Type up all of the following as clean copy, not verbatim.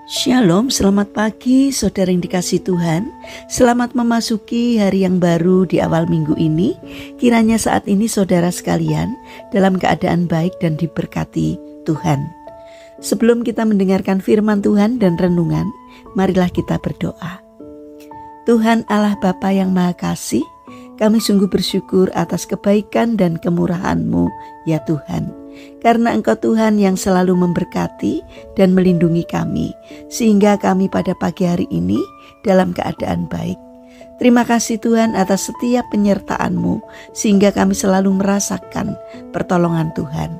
Shalom, selamat pagi saudara yang dikasihi Tuhan. Selamat memasuki hari yang baru di awal minggu ini. Kiranya saat ini saudara sekalian dalam keadaan baik dan diberkati Tuhan. Sebelum kita mendengarkan firman Tuhan dan renungan, marilah kita berdoa. Tuhan Allah Bapa yang Maha Kasih, kami sungguh bersyukur atas kebaikan dan kemurahan-Mu ya Tuhan. Karena Engkau Tuhan yang selalu memberkati dan melindungi kami, sehingga kami pada pagi hari ini dalam keadaan baik. Terima kasih Tuhan atas setiap penyertaan-Mu, sehingga kami selalu merasakan pertolongan Tuhan.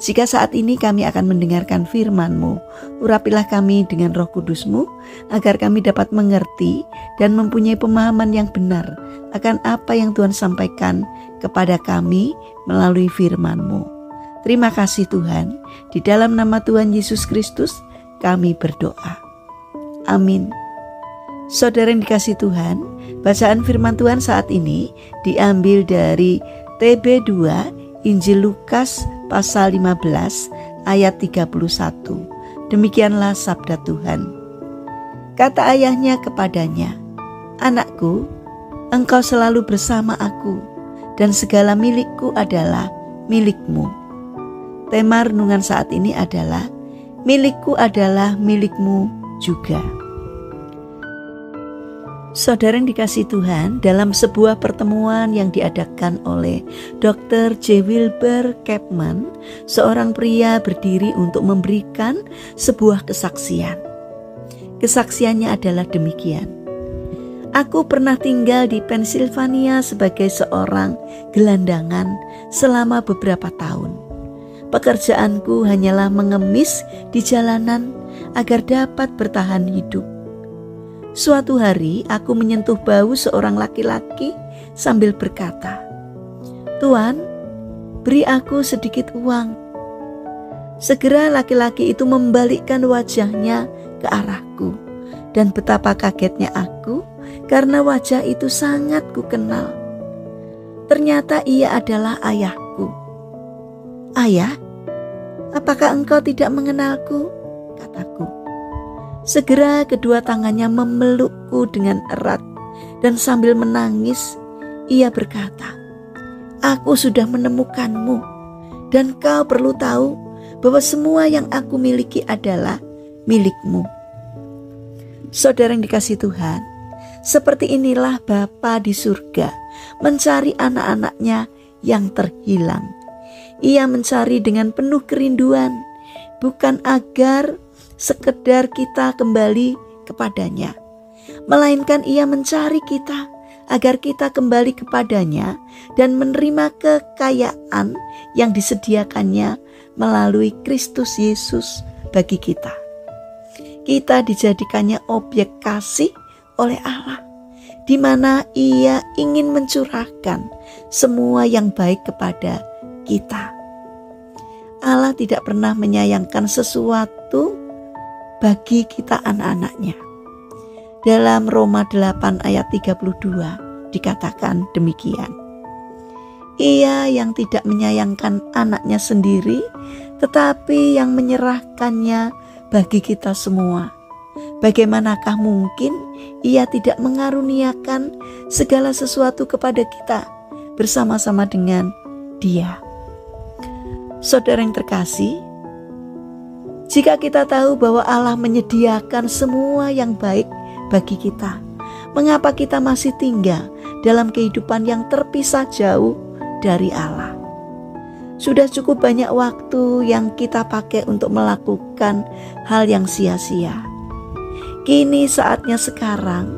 Jika saat ini kami akan mendengarkan firman-Mu, urapilah kami dengan Roh Kudus-Mu, agar kami dapat mengerti dan mempunyai pemahaman yang benar akan apa yang Tuhan sampaikan kepada kami melalui firman-Mu. Terima kasih Tuhan, di dalam nama Tuhan Yesus Kristus kami berdoa. Amin. Saudara yang dikasihi Tuhan, bacaan firman Tuhan saat ini diambil dari TB2 Injil Lukas pasal 15 ayat 31. Demikianlah sabda Tuhan. Kata ayahnya kepadanya, "Anakku, engkau selalu bersama aku, dan segala milikku adalah milikmu." Tema renungan saat ini adalah milikku adalah milikmu juga. Saudara yang dikasihi Tuhan, dalam sebuah pertemuan yang diadakan oleh Dr. J. Wilbur Capman, seorang pria berdiri untuk memberikan sebuah kesaksian. Kesaksiannya adalah demikian. "Aku pernah tinggal di Pennsylvania sebagai seorang gelandangan selama beberapa tahun. Pekerjaanku hanyalah mengemis di jalanan agar dapat bertahan hidup. Suatu hari aku menyentuh bahu seorang laki-laki sambil berkata, 'Tuan, beri aku sedikit uang.' Segera laki-laki itu membalikkan wajahnya ke arahku, dan betapa kagetnya aku karena wajah itu sangat kukenal. Ternyata ia adalah ayahku. 'Ayah, apakah engkau tidak mengenalku?' kataku. Segera kedua tangannya memelukku dengan erat, dan sambil menangis ia berkata, 'Aku sudah menemukanmu, dan kau perlu tahu bahwa semua yang aku miliki adalah milikmu.' Saudara yang dikasihi Tuhan, seperti inilah Bapa di surga mencari anak-anaknya yang terhilang. Ia mencari dengan penuh kerinduan, bukan agar sekedar kita kembali kepadanya, melainkan ia mencari kita agar kita kembali kepadanya dan menerima kekayaan yang disediakannya melalui Kristus Yesus bagi kita. Kita dijadikannya objek kasih oleh Allah, di mana ia ingin mencurahkan semua yang baik kepada kita. Allah tidak pernah menyayangkan sesuatu bagi kita anak-anaknya. Dalam Roma 8 ayat 32 dikatakan demikian. Ia yang tidak menyayangkan anaknya sendiri, tetapi yang menyerahkannya bagi kita semua. Bagaimanakah mungkin ia tidak mengaruniakan segala sesuatu kepada kita bersama-sama dengan Dia? Saudara yang terkasih, jika kita tahu bahwa Allah menyediakan semua yang baik bagi kita, mengapa kita masih tinggal dalam kehidupan yang terpisah jauh dari Allah? Sudah cukup banyak waktu yang kita pakai untuk melakukan hal yang sia-sia. Kini saatnya sekarang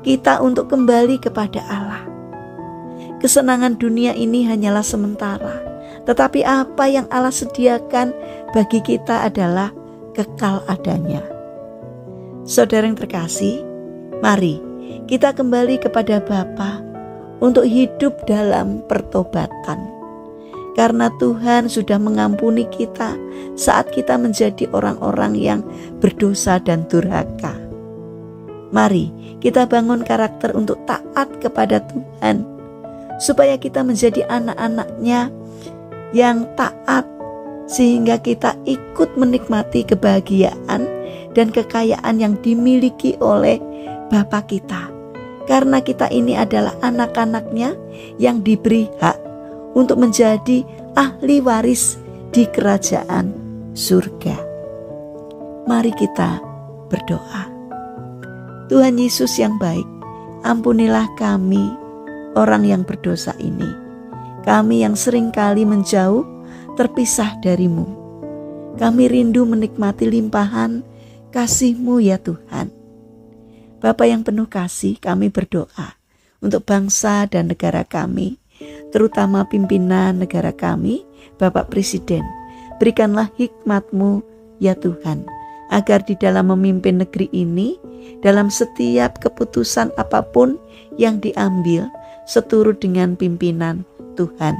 kita untuk kembali kepada Allah. Kesenangan dunia ini hanyalah sementara, tetapi apa yang Allah sediakan bagi kita adalah kekal adanya. Saudara yang terkasih, mari kita kembali kepada Bapa untuk hidup dalam pertobatan. Karena Tuhan sudah mengampuni kita saat kita menjadi orang-orang yang berdosa dan durhaka. Mari kita bangun karakter untuk taat kepada Tuhan, supaya kita menjadi anak-anak-Nya yang taat, sehingga kita ikut menikmati kebahagiaan dan kekayaan yang dimiliki oleh Bapa kita. Karena kita ini adalah anak-anaknya yang diberi hak untuk menjadi ahli waris di kerajaan surga. Mari kita berdoa. Tuhan Yesus yang baik, ampunilah kami orang yang berdosa ini. Kami yang seringkali menjauh, terpisah darimu. Kami rindu menikmati limpahan kasih-Mu ya Tuhan. Bapa yang penuh kasih, kami berdoa untuk bangsa dan negara kami, terutama pimpinan negara kami, Bapak Presiden. Berikanlah hikmat-Mu ya Tuhan, agar di dalam memimpin negeri ini, dalam setiap keputusan apapun yang diambil seturut dengan pimpinan Tuhan.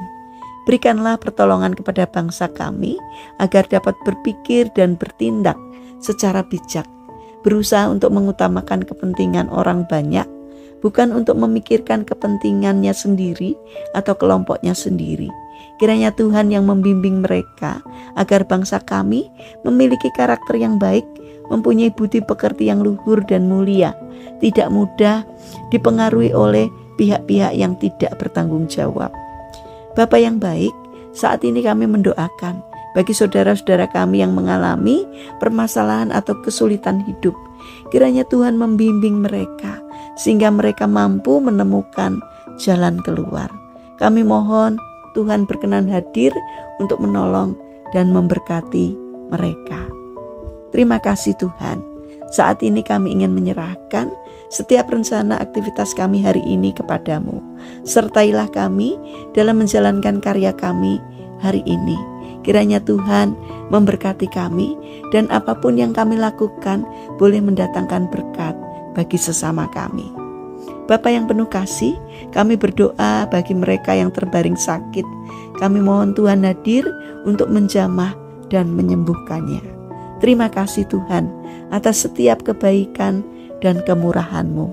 Berikanlah pertolongan kepada bangsa kami agar dapat berpikir dan bertindak secara bijak, berusaha untuk mengutamakan kepentingan orang banyak, bukan untuk memikirkan kepentingannya sendiri atau kelompoknya sendiri. Kiranya Tuhan yang membimbing mereka agar bangsa kami memiliki karakter yang baik, mempunyai budi pekerti yang luhur dan mulia, tidak mudah dipengaruhi oleh pihak-pihak yang tidak bertanggung jawab. Bapa yang baik, saat ini kami mendoakan bagi saudara-saudara kami yang mengalami permasalahan atau kesulitan hidup. Kiranya Tuhan membimbing mereka sehingga mereka mampu menemukan jalan keluar. Kami mohon Tuhan berkenan hadir untuk menolong dan memberkati mereka. Terima kasih Tuhan. Saat ini kami ingin menyerahkan setiap rencana aktivitas kami hari ini kepadamu. Sertailah kami dalam menjalankan karya kami hari ini. Kiranya Tuhan memberkati kami dan apapun yang kami lakukan boleh mendatangkan berkat bagi sesama kami. Bapa yang penuh kasih, kami berdoa bagi mereka yang terbaring sakit. Kami mohon Tuhan hadir untuk menjamah dan menyembuhkannya. Terima kasih Tuhan atas setiap kebaikan dan kemurahan-Mu.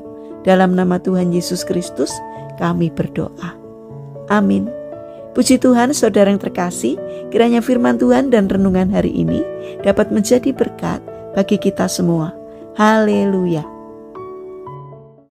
Dalam nama Tuhan Yesus Kristus kami berdoa. Amin. Puji Tuhan, saudara yang terkasih, kiranya firman Tuhan dan renungan hari ini dapat menjadi berkat bagi kita semua. Haleluya.